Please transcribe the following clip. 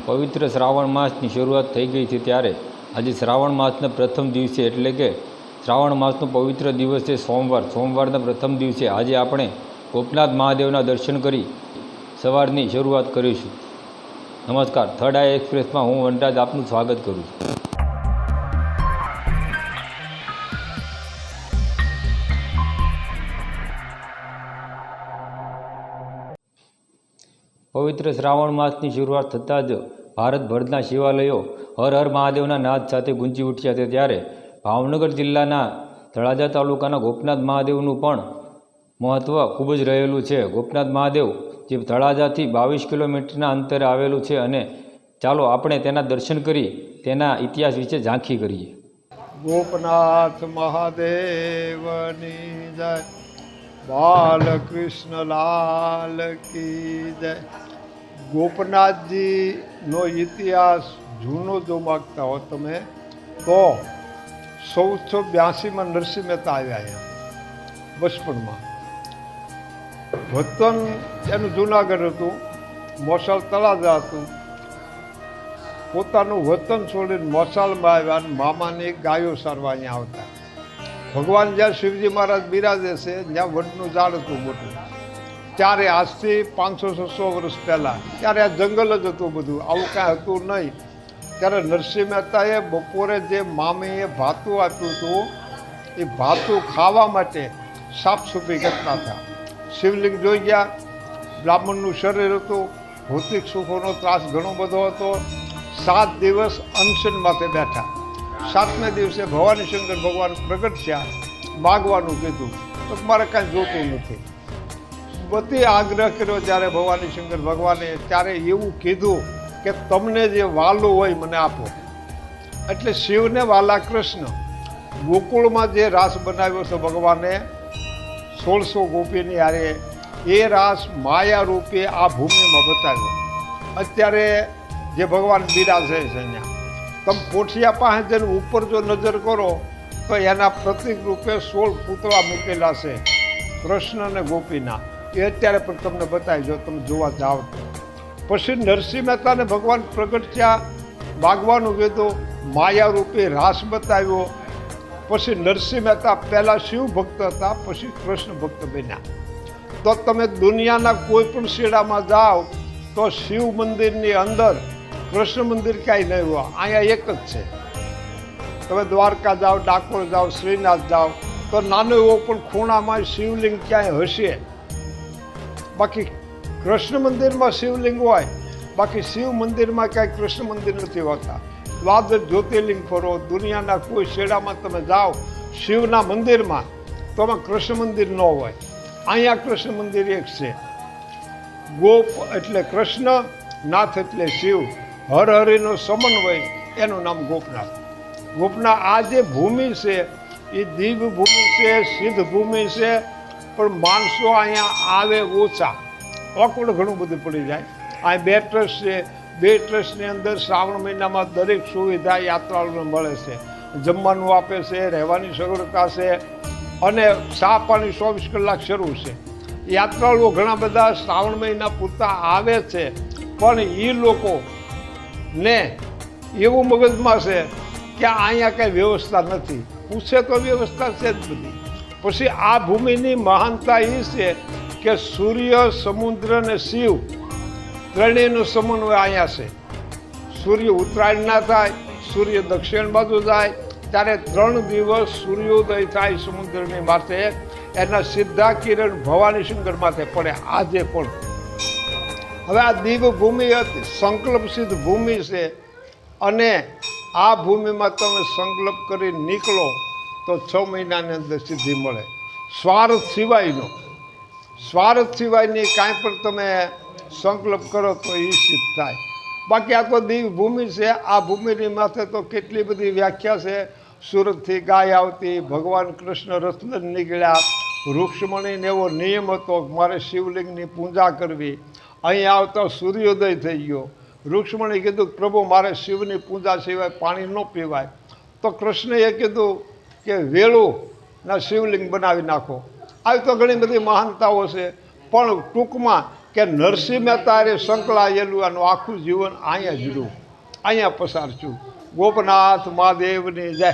પવિત્ર શ્રાવણ માસની શરૂઆત થઈ ગઈ છે ત્યારે આજે શ્રાવણ માસના પ્રથમ દિવસે એટલે કે શ્રાવણ માસનો પવિત્ર દિવસ છે સોમવારના પ્રથમ દિવસે આજે આપણે ગોપનાથ મહાદેવના દર્શન કરી સવારની શરૂઆત કરીશું। નમસ્કાર, થર્ડ આઈ એક્સપ્રેસમાં હું વનરાજ આપનું સ્વાગત કરું છું। પવિત્ર શ્રાવણ માસની શરૂઆત થતાં જ ભારતભરના શિવાલયો હર હર મહાદેવના નાદ સાથે ગુંજી ઉઠ્યા છે ત્યારે ભાવનગર જિલ્લાના તળાજા તાલુકાના ગોપનાથ મહાદેવનું પણ મહત્ત્વ ખૂબ જ રહેલું છે। ગોપનાથ મહાદેવ જે તળાજાથી 22 કિલોમીટરના અંતરે આવેલું છે અને ચાલો આપણે તેના દર્શન કરી તેના ઇતિહાસ વિશે ઝાંખી કરીએ। ગોપનાથ મહાદેવની જય, બાલકૃષ્ણ લાલ કી જય। ગોપનાથજીનો ઇતિહાસ જૂનો જો માગતા હો તમે તો 1482માં નરસિંહ મહેતા આવ્યા અહીંયા બચપણમાં। વતન એનું જુનાગઢ હતું, મોસાળ તળાજા હતું। પોતાનું વતન છોડીને મોસાળમાં આવ્યા અને મામાની ગાયો સારવા અહીંયા આવતા। ભગવાન જ્યાં શિવજી મહારાજ બિરાજે છે જ્યાં વડનું ઝાડ હતું મોટું, ત્યારે આજથી 500-600 વર્ષ પહેલાં ત્યારે આ જંગલ જ હતું બધું, આવું કાંઈ હતું નહીં। ત્યારે નરસિંહ મહેતાએ બપોરે જે મામીએ ભાતું આપ્યું હતું એ ભાતું ખાવા માટે સાફ સફાઈ કરતા હતા। શિવલિંગ જોઈ ગયા, બ્રાહ્મણનું શરીર હતું, ભૌતિક સુખોનો ત્રાસ ઘણો બધો હતો। 7 દિવસ અનશન માથે બેઠા। 7મે દિવસે ભવાની શંકર ભગવાન પ્રગટ થયા, માગવાનું કીધું તો મારે કાંઈ જોતું નથી। બધી આગ્રહ કર્યો જ્યારે ભવાની શંકર ભગવાને, ત્યારે એવું કીધું કે તમને જે વાલું હોય મને આપો। એટલે શિવને વાલા કૃષ્ણ ગોકુળમાં જે રાસ બનાવ્યો છે ભગવાને 1600 ગોપીની હારે, એ રાસ માયા રૂપે આ ભૂમિમાં બતાવ્યો। અત્યારે જે ભગવાન બિરાજે છે અહીંયા તમે પોઠિયા પાસે જઈને ઉપર જો નજર કરો તો એના પ્રતિક રૂપે 16 પૂતળા મૂકેલા છે કૃષ્ણ અને ગોપીના, એ અત્યારે પણ તમને બતાવી જો તમે જોવા જાઓ તો। પછી નરસિંહ મહેતાને ભગવાન પ્રગટ થયા, માગવાનું કીધું, માયા રૂપે રાસ બતાવ્યો। પછી નરસિંહ મહેતા પહેલાં શિવ ભક્ત હતા, પછી કૃષ્ણ ભક્ત બન્યા। તો તમે દુનિયાના કોઈ પણ શેડામાં જાઓ તો શિવ મંદિરની અંદર કૃષ્ણ મંદિર કાંઈ નહીં હોય, અહીંયા એક જ છે। તમે દ્વારકા જાઓ, ડાકોર જાઓ, શ્રીનાથ જાઓ તો નાનો એવો પણ ખૂણામાં શિવલિંગ ક્યાંય હશે, બાકી કૃષ્ણ મંદિરમાં શિવલિંગ હોય, બાકી શિવ મંદિરમાં કાંઈ કૃષ્ણ મંદિર નથી હોતા। દ્વાદશ જ્યોતિર્લિંગ ફરો, દુનિયાના કોઈ શેડામાં તમે જાઓ શિવના મંદિરમાં તો એમાં કૃષ્ણ મંદિર ન હોય, અહીંયા કૃષ્ણ મંદિર એક છે। ગોપ એટલે કૃષ્ણ, નાથ એટલે શિવ, હર હરિનો સમન્વય, એનું નામ ગોપનાથ। ગોપનાથ આ જે ભૂમિ છે એ દિવ્ય ભૂમિ છે, સિદ્ધ ભૂમિ છે, પણ માણસો અહીંયા આવે ઓછા, ઓકવર્ડ ઘણું બધું પડી જાય। અહીં 2 ટ્રસ્ટ છે, 2 ટ્રસ્ટની અંદર શ્રાવણ મહિનામાં દરેક સુવિધા યાત્રાળુઓને મળે છે। જમવાનું આપે છે, રહેવાની સગવડતા છે અને ચા પાણી 24 કલાક શરૂ છે। યાત્રાળુઓ ઘણા બધા શ્રાવણ મહિના પૂરતા આવે છે, પણ એ લોકોને એવું મગજમાં છે કે અહીંયા કંઈ વ્યવસ્થા નથી, પૂછે તો વ્યવસ્થા છે જ બધી। પછી આ ભૂમિની મહાનતા એ છે કે સૂર્ય, સમુદ્ર અને શિવ ત્રણેયનો સમન્વય અહીંયા છે। સૂર્ય ઉત્તરાયણ ના થાય, સૂર્ય દક્ષિણ બાજુ જાય ત્યારે 3 દિવસ સૂર્યોદય થાય સમુદ્રની માથે, એના સીધા કિરણ ભવાની શંકર માથે પડે આજે પણ। હવે આ દિવ્ય ભૂમિ હતી, સંકલ્પ સિદ્ધ ભૂમિ છે અને આ ભૂમિમાં તમે સંકલ્પ કરી નીકળો તો 6 મહિનાની અંદર સિદ્ધિ મળે। સ્વાર્થ સિવાયની કાંઈ પણ તમે સંકલ્પ કરો તો એ સિદ્ધ થાય। બાકી આ તો દિવ્ય ભૂમિ છે। આ ભૂમિની માથે તો કેટલી બધી વ્યાખ્યા છે। સુરતથી ગાય આવતી, ભગવાન કૃષ્ણ રથ લઈને નીકળ્યા, રૂક્ષ્મણીને એવો નિયમ હતો મારે શિવલિંગની પૂજા કરવી, અહીં આવતા સૂર્યોદય થઈ ગયો। રૂક્ષ્મણી કીધું પ્રભુ મારે શિવની પૂજા સિવાય પાણી ન પીવાય, તો કૃષ્ણએ કીધું કે વેળુના શિવલિંગ બનાવી નાખો। આવી તો ઘણી બધી મહાનતાઓ છે, પણ ટૂંકમાં કે નરસિંહ મહેતાએ સંકળાયેલું આનું આખું જીવન અહીંયા જ રહ્યું, અહીંયા પસાર છું. ગોપનાથ મહાદેવની જય.